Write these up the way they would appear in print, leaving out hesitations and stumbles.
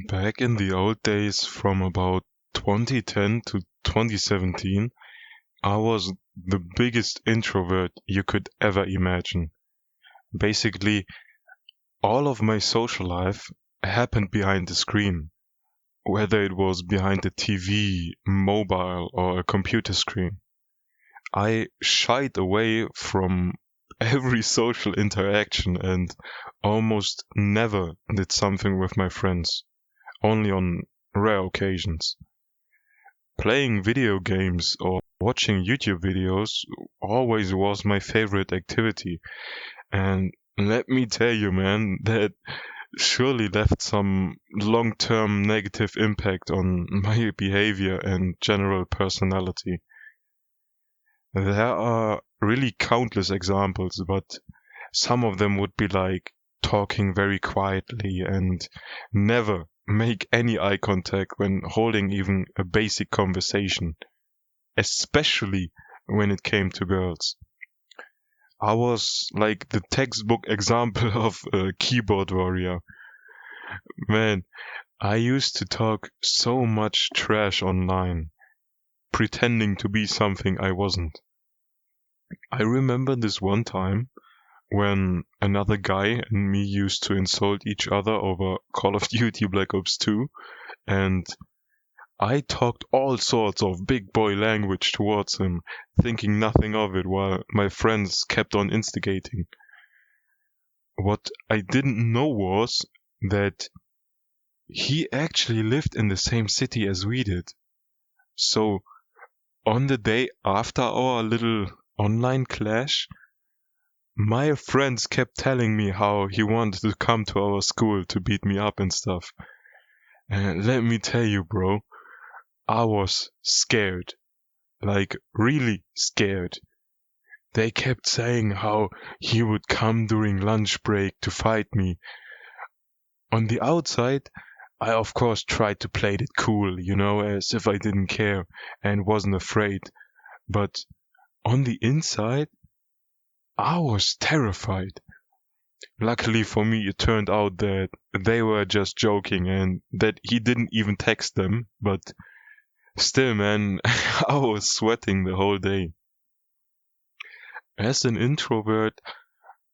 Back in the old days, from about 2010 to 2017, I was the biggest introvert you could ever imagine. Basically, all of my social life happened behind the screen, whether it was behind the TV, mobile, or a computer screen. I shied away from every social interaction and almost never did something with my friends, only on rare occasions. Playing video games or watching YouTube videos always was my favorite activity. And let me tell you, man, that surely left some long term negative impact on my behavior and general personality. There are really countless examples, but some of them would be like talking very quietly and never make any eye contact when holding even a basic conversation, especially when it came to girls. I was like the textbook example of a keyboard warrior. Man, I used to talk so much trash online, pretending to be something I wasn't. I remember this one time when another guy and me used to insult each other over Call of Duty Black Ops 2, and I talked all sorts of big boy language towards him, thinking nothing of it while my friends kept on instigating. What I didn't know was that he actually lived in the same city as we did. So on the day after our little online clash, my friends kept telling me how he wanted to come to our school to beat me up and stuff. And let me tell you, bro, I was scared. Like, really scared. They kept saying how he would come during lunch break to fight me. On the outside, I of course tried to play it cool, as if I didn't care and wasn't afraid. But on the inside, I was terrified. Luckily for me, it turned out that they were just joking and that he didn't even text them. But still, man, I was sweating the whole day. As an introvert,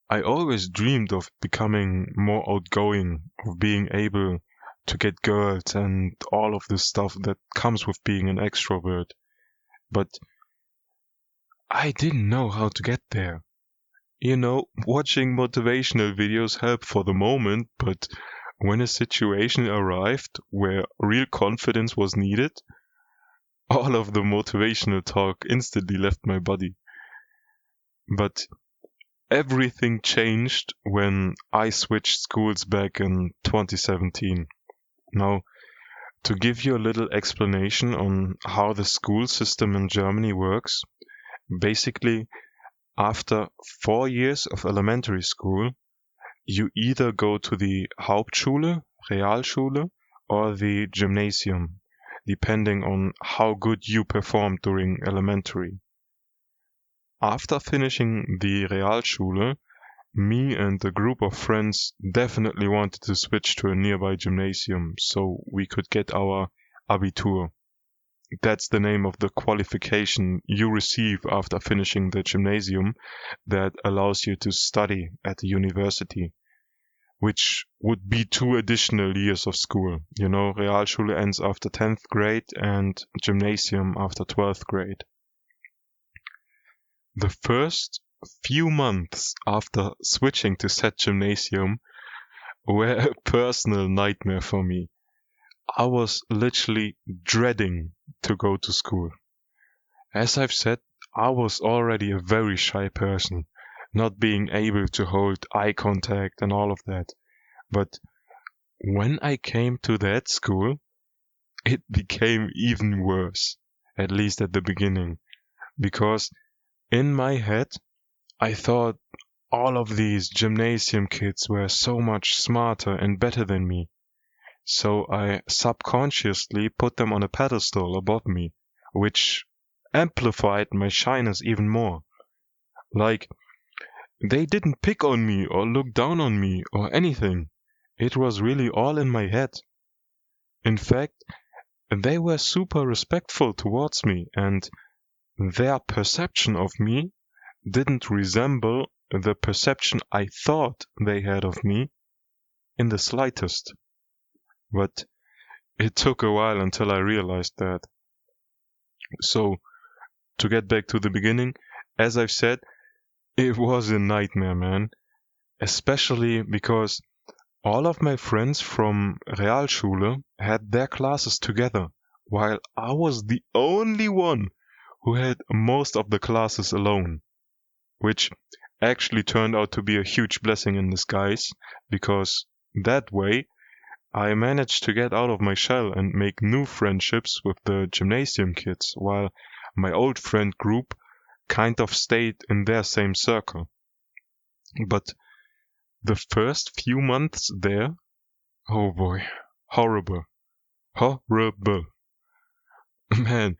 I always dreamed of becoming more outgoing, of being able to get girls and all of the stuff that comes with being an extrovert. But I didn't know how to get there. Watching motivational videos helped for the moment, but when a situation arrived where real confidence was needed, all of the motivational talk instantly left my body. But everything changed when I switched schools back in 2017. Now, to give you a little explanation on how the school system in Germany works, basically, after 4 years of elementary school, you either go to the Hauptschule, Realschule, or the Gymnasium, depending on how good you performed during elementary. After finishing the Realschule, me and a group of friends definitely wanted to switch to a nearby gymnasium so we could get our Abitur. That's the name of the qualification you receive after finishing the gymnasium that allows you to study at the university, which would be 2 additional years of school. Realschule ends after 10th grade and gymnasium after 12th grade. The first few months after switching to said gymnasium were a personal nightmare for me. I was literally dreading to go to school. As I've said, I was already a very shy person, not being able to hold eye contact and all of that. But when I came to that school, it became even worse, at least at the beginning, because in my head, I thought all of these gymnasium kids were so much smarter and better than me. So I subconsciously put them on a pedestal above me, which amplified my shyness even more. Like, they didn't pick on me or look down on me or anything. It was really all in my head. In fact, they were super respectful towards me, and their perception of me didn't resemble the perception I thought they had of me in the slightest. But it took a while until I realized that. So, to get back to the beginning, as I've said, it was a nightmare, man. Especially because all of my friends from Realschule had their classes together, while I was the only one who had most of the classes alone, which actually turned out to be a huge blessing in disguise, because that way I managed to get out of my shell and make new friendships with the gymnasium kids, while my old friend group kind of stayed in their same circle. But the first few months there, oh boy, horrible. Horrible. Man,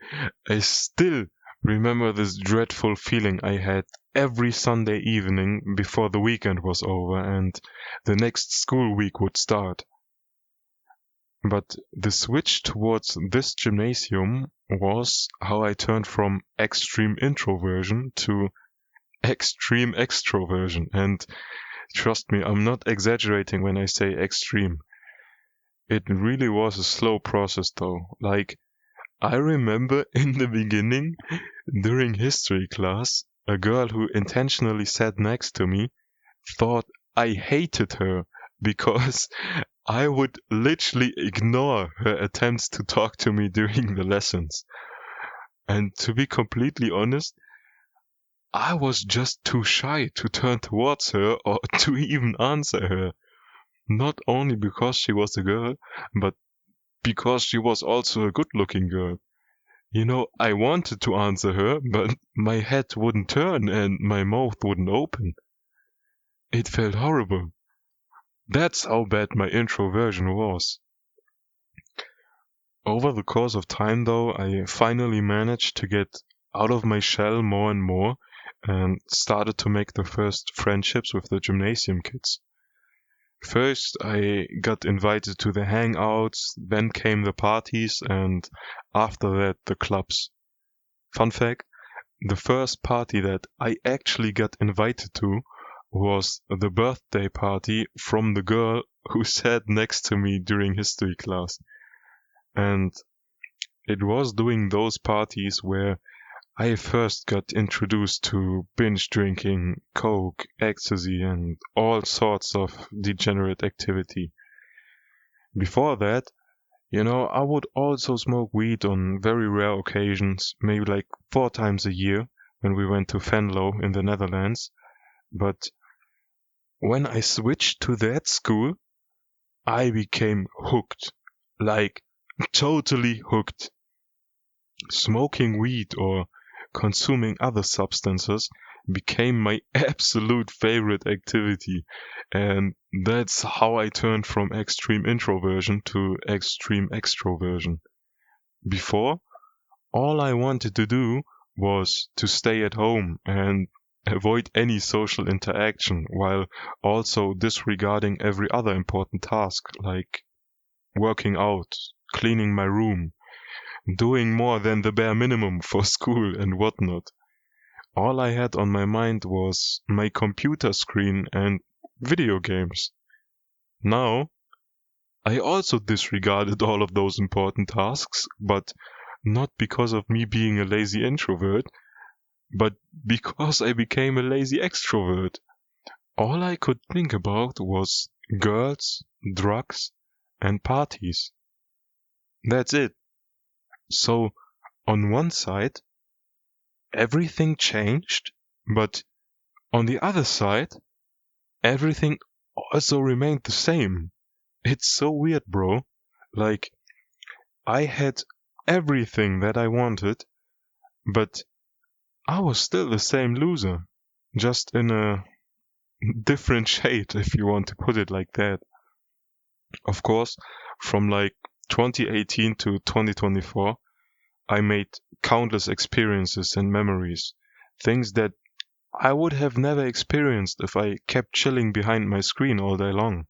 I still remember this dreadful feeling I had every Sunday evening before the weekend was over and the next school week would start. But the switch towards this gymnasium was how I turned from extreme introversion to extreme extroversion. And trust me, I'm not exaggerating when I say extreme. It really was a slow process though. Like, I remember in the beginning, during history class, a girl who intentionally sat next to me thought I hated her because I would literally ignore her attempts to talk to me during the lessons. And to be completely honest, I was just too shy to turn towards her or to even answer her. Not only because she was a girl, but because she was also a good-looking girl. I wanted to answer her, but my head wouldn't turn and my mouth wouldn't open. It felt horrible. That's how bad my introversion was. Over the course of time, though, I finally managed to get out of my shell more and more and started to make the first friendships with the gymnasium kids. First, I got invited to the hangouts, then came the parties, and after that, the clubs. Fun fact, the first party that I actually got invited to was the birthday party from the girl who sat next to me during history class. And it was during those parties where I first got introduced to binge drinking, coke, ecstasy, and all sorts of degenerate activity. Before that, I would also smoke weed on very rare occasions, maybe like 4 times a year when we went to Venlo in the Netherlands. But when I switched to that school, I became hooked. Like, totally hooked. Smoking weed or consuming other substances became my absolute favorite activity. And that's how I turned from extreme introversion to extreme extroversion. Before, all I wanted to do was to stay at home and avoid any social interaction while also disregarding every other important task like working out, cleaning my room, doing more than the bare minimum for school and whatnot. All I had on my mind was my computer screen and video games. Now, I also disregarded all of those important tasks, but not because of me being a lazy introvert, but because I became a lazy extrovert. All I could think about was girls, drugs, and parties. That's it. So, on one side, everything changed, but on the other side, everything also remained the same. It's so weird, bro. Like, I had everything that I wanted, but I was still the same loser, just in a different shade, if you want to put it like that. Of course, from like 2018 to 2024, I made countless experiences and memories, things that I would have never experienced if I kept chilling behind my screen all day long.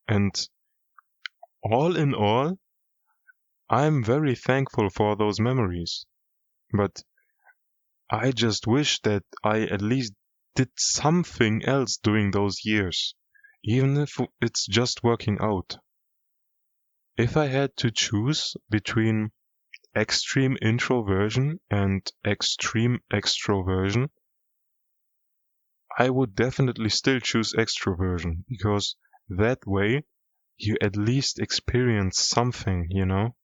And all in all, I'm very thankful for those memories, but I just wish that I at least did something else during those years, even if it's just working out. If I had to choose between extreme introversion and extreme extroversion, I would definitely still choose extroversion because that way you at least experience something, you know?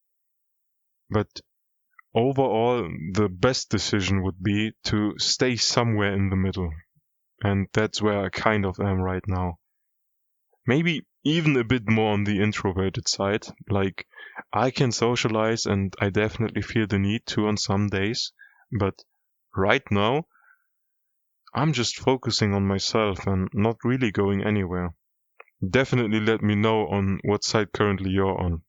But overall, the best decision would be to stay somewhere in the middle. And that's where I kind of am right now. Maybe even a bit more on the introverted side. Like, I can socialize and I definitely feel the need to on some days. But right now, I'm just focusing on myself and not really going anywhere. Definitely let me know on what side currently you're on.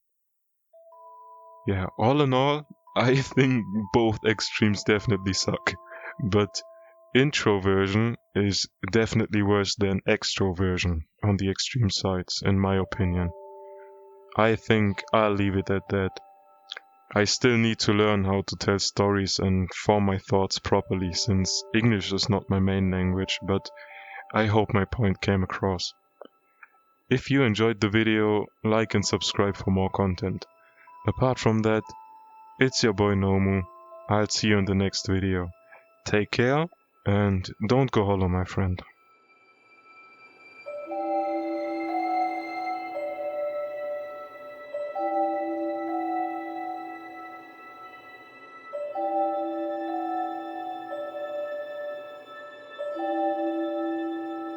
Yeah, all in all, I think both extremes definitely suck. But introversion is definitely worse than extroversion on the extreme sides, in my opinion. I think I'll leave it at that. I still need to learn how to tell stories and form my thoughts properly since English is not my main language, but I hope my point came across. If you enjoyed the video, like and subscribe for more content. Apart from that, it's your boy Nomu. I'll see you in the next video. Take care and don't go hollow, my friend.